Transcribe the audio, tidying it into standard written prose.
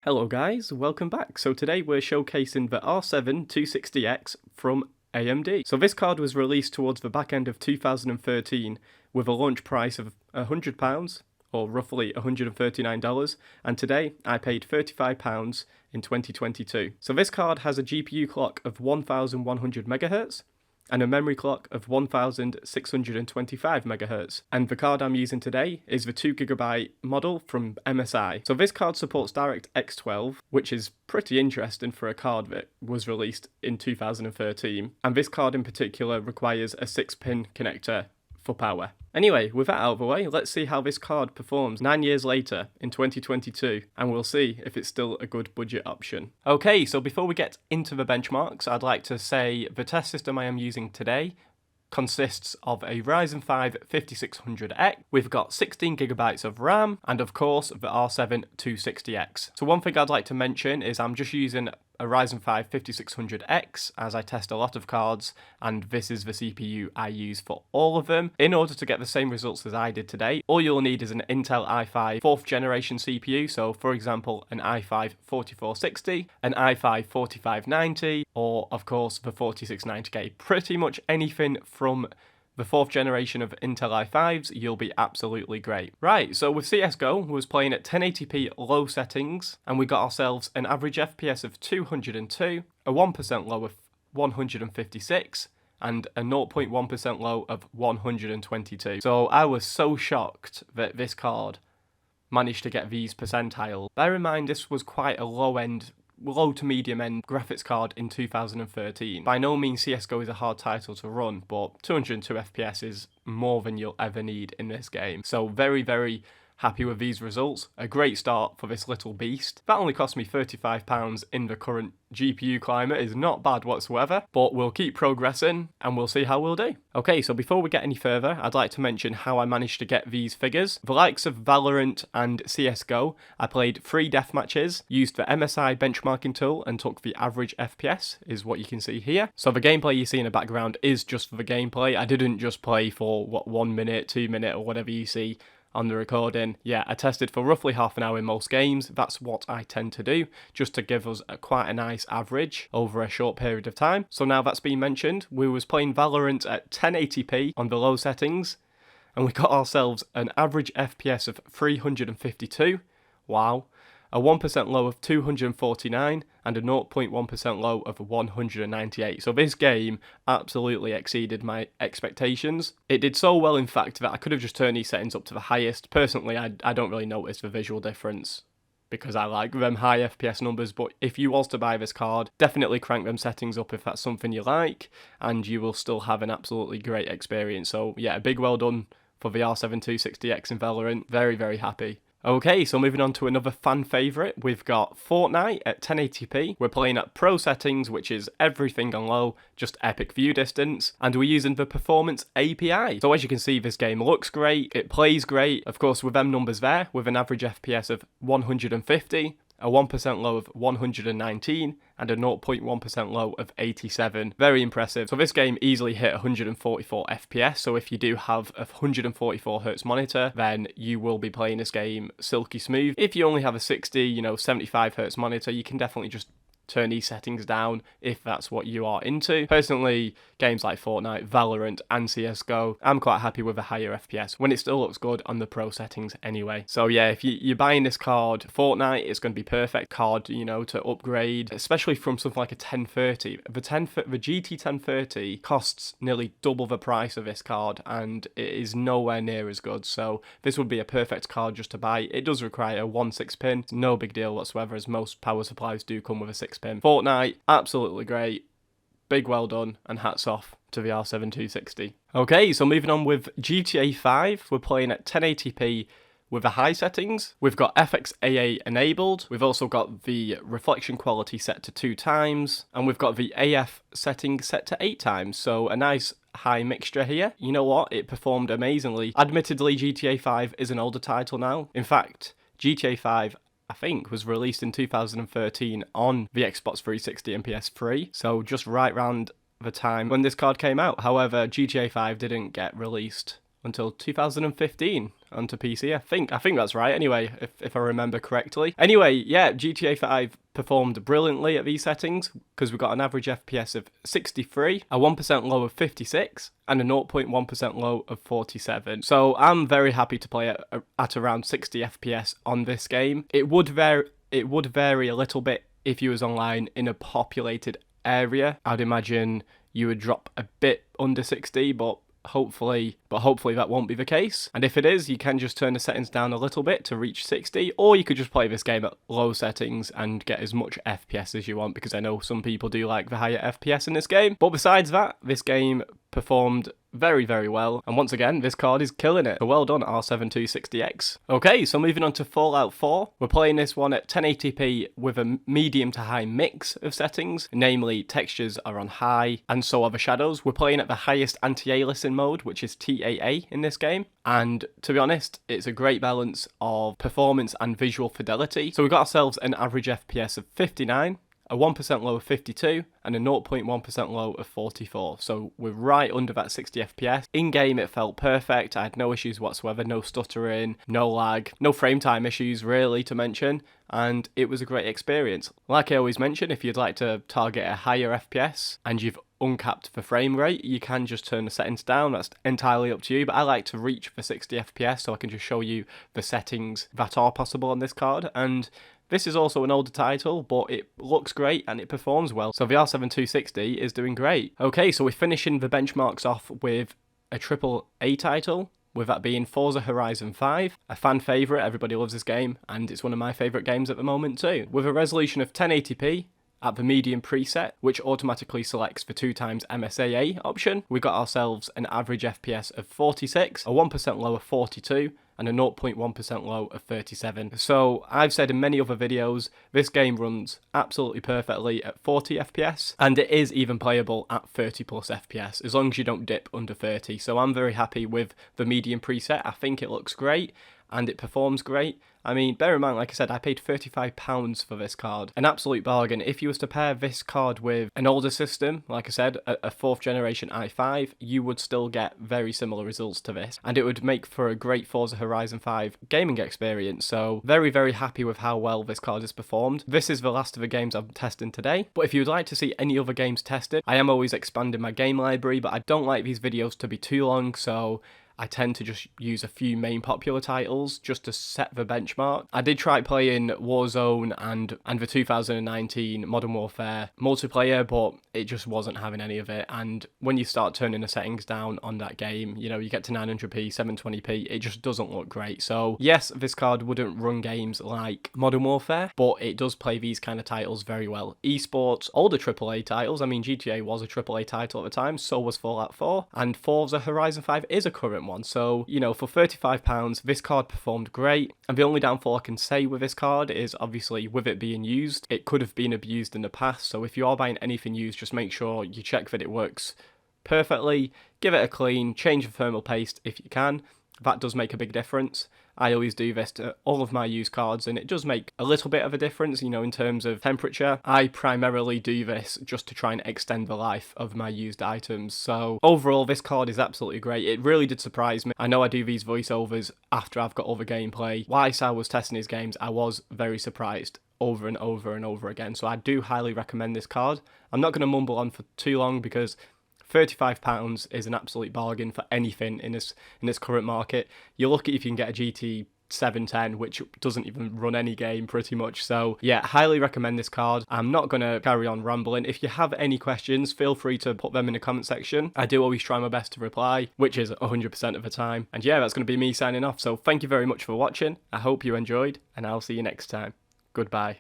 Hello guys, welcome back. So today we're showcasing the R7 260X from AMD. So this card was released towards the back end of 2013 with a launch price of £100 or roughly $139, and today I paid £35 in 2022. So this card has a GPU clock of 1100 MHz and a memory clock of 1625 MHz. And the card I'm using today is the 2GB model from MSI. So this card supports DirectX 12, which is pretty interesting for a card that was released in 2013. And this card in particular requires a 6-pin connector for power. Anyway, with that out of the way, let's see how this card performs 9 years later in 2022, and we'll see if it's still a good budget option. Okay, so before we get into the benchmarks, I'd like to say the test system I am using today consists of a Ryzen 5 5600X. We've got 16GB of RAM, and of course the R7 260X. So one thing I'd like to mention is I'm just using a Ryzen 5 5600X as I test a lot of cards, and this is the CPU I use for all of them. In order to get the same results as I did today, all you'll need is an Intel i5 4th generation CPU, so for example an i5 4460, an i5 4590, or of course the 4690K. Pretty much anything from the 4th generation of Intel i5s, you'll be absolutely great. Right, so with CSGO, we was playing at 1080p low settings, and we got ourselves an average FPS of 202, a 1% low of 156, and a 0.1% low of 122. So I was so shocked that this card managed to get these percentiles. Bear in mind, this was quite a low to medium end graphics card in 2013. By no means CSGO is a hard title to run, but 202 FPS is more than you'll ever need in this game. So very, very happy with these results. A great start for this little beast. That only cost me £35 in the current GPU climate, is not bad whatsoever, but we'll keep progressing and we'll see how we'll do. Okay, so before we get any further, I'd like to mention how I managed to get these figures. The likes of Valorant and CSGO, I played 3 deathmatches, used the MSI benchmarking tool and took the average FPS, is what you can see here. So the gameplay you see in the background is just for the gameplay. I didn't just play for 1 minute, 2 minute, or whatever you see on the recording. Yeah, I tested for roughly half an hour in most games. That's what I tend to do, just to give us quite a nice average over a short period of time. So now that's been mentioned, we was playing Valorant at 1080p on the low settings, and we got ourselves an average FPS of 352. Wow. A 1% low of 249 and a 0.1% low of 198. So this game absolutely exceeded my expectations. It did so well, in fact, that I could have just turned these settings up to the highest. Personally, I don't really notice the visual difference because I like them high FPS numbers, but if you was to buy this card, definitely crank them settings up if that's something you like, and you will still have an absolutely great experience. So yeah, a big well done for the R7 260X in Valorant. Very, very happy. Okay, so moving on to another fan favourite, we've got Fortnite at 1080p. We're playing at pro settings, which is everything on low, just epic view distance, and we're using the performance API. So as you can see, this game looks great, it plays great, of course with them numbers there, with an average FPS of 150, a 1% low of 119, and a 0.1% low of 87. Very impressive. So this game easily hit 144 FPS, so if you do have a 144Hz monitor, then you will be playing this game silky smooth. If you only have a 75Hz monitor, you can definitely just turn these settings down if that's what you are into. Personally, games like Fortnite, Valorant, and CSGO, I'm quite happy with a higher FPS when it still looks good on the pro settings anyway. So yeah, if you're buying this card, Fortnite is going to be perfect card, to upgrade, especially from something like a 1030. The GT 1030 costs nearly double the price of this card, and it is nowhere near as good. So this would be a perfect card just to buy. It does require a 1.6 pin, no big deal whatsoever, as most power supplies do come with a 6 pin. Fortnite, absolutely great. Big well done, and hats off to the R7 260. Okay, so moving on with GTA 5, we're playing at 1080p with the high settings. We've got FXAA enabled, we've also got the reflection quality set to 2 times, and we've got the AF setting set to 8 times, so a nice high mixture here. You know what, it performed amazingly. Admittedly, GTA 5 is an older title now. In fact, GTA 5 I think was released in 2013 on the Xbox 360 and PS3, so just right round the time when this card came out. However, GTA 5 didn't get released until 2015 onto PC. I think that's right. Anyway, if I remember correctly. Anyway, yeah, GTA 5 performed brilliantly at these settings because we got an average FPS of 63, a 1% low of 56, and a 0.1% low of 47. So I'm very happy to play at around 60 FPS on this game. It would vary a little bit if you was online in a populated area. I'd imagine you would drop a bit under 60, but hopefully that won't be the case. And if it is, you can just turn the settings down a little bit to reach 60, or you could just play this game at low settings and get as much FPS as you want, because I know some people do like the higher FPS in this game. But besides that, this game performed very, very well, and once again, this card is killing it. So well done, R7 260X. Okay, so moving on to Fallout 4. We're playing this one at 1080p with a medium to high mix of settings, namely textures are on high, and so are the shadows. We're playing at the highest anti-aliasing mode, which is TAA in this game, and to be honest, it's a great balance of performance and visual fidelity. So we got ourselves an average FPS of 59, a 1% low of 52, and a 0.1% low of 44. So we're right under that 60 FPS. In-game, it felt perfect. I had no issues whatsoever, no stuttering, no lag, no frame time issues really to mention, and it was a great experience. Like I always mention, if you'd like to target a higher FPS and you've uncapped the frame rate, you can just turn the settings down. That's entirely up to you, but I like to reach for 60 FPS so I can just show you the settings that are possible on this card. And this is also an older title, but it looks great and it performs well. So the R7 260 is doing great. Okay, so we're finishing the benchmarks off with a AAA title, with that being Forza Horizon 5, a fan favourite. Everybody loves this game, and it's one of my favourite games at the moment too. With a resolution of 1080p, at the medium preset, which automatically selects the 2x MSAA option, we got ourselves an average FPS of 46, a 1% low of 42, and a 0.1% low of 37. So I've said in many other videos, this game runs absolutely perfectly at 40 FPS, and it is even playable at 30 plus FPS, as long as you don't dip under 30. So I'm very happy with the medium preset. I think it looks great, and it performs great. I mean, bear in mind, like I said, I paid £35 for this card. An absolute bargain. If you was to pair this card with an older system, like I said, a 4th generation i5, you would still get very similar results to this. And it would make for a great Forza Horizon 5 gaming experience. So very, very happy with how well this card has performed. This is the last of the games I'm testing today. But if you'd like to see any other games tested, I am always expanding my game library, but I don't like these videos to be too long, so I tend to just use a few main popular titles just to set the benchmark. I did try playing Warzone and the 2019 Modern Warfare multiplayer, but it just wasn't having any of it. And when you start turning the settings down on that game, you know, you get to 900p, 720p, it just doesn't look great. So yes, this card wouldn't run games like Modern Warfare, but it does play these kind of titles very well. Esports, older AAA titles, I mean GTA was a AAA title at the time, so was Fallout 4, and Forza Horizon 5 is a current one. So, you know, for £35, this card performed great. And the only downfall I can say with this card is obviously with it being used, it could have been abused in the past. So if you are buying anything used, just make sure you check that it works perfectly, give it a clean, change the thermal paste if you can. That does make a big difference. I always do this to all of my used cards, and it does make a little bit of a difference, you know, in terms of temperature. I primarily do this just to try and extend the life of my used items. So overall, this card is absolutely great. It really did surprise me. I know I do these voiceovers after I've got all the gameplay. Whilst I was testing these games, I was very surprised over and over and over again. So I do highly recommend this card. I'm not going to mumble on for too long because £35 is an absolute bargain for anything in this current market. You're lucky if you can get a GT 710, which doesn't even run any game pretty much. So yeah, highly recommend this card. I'm not going to carry on rambling. If you have any questions, feel free to put them in the comment section. I do always try my best to reply, which is 100% of the time. And yeah, that's going to be me signing off. So thank you very much for watching. I hope you enjoyed, and I'll see you next time. Goodbye.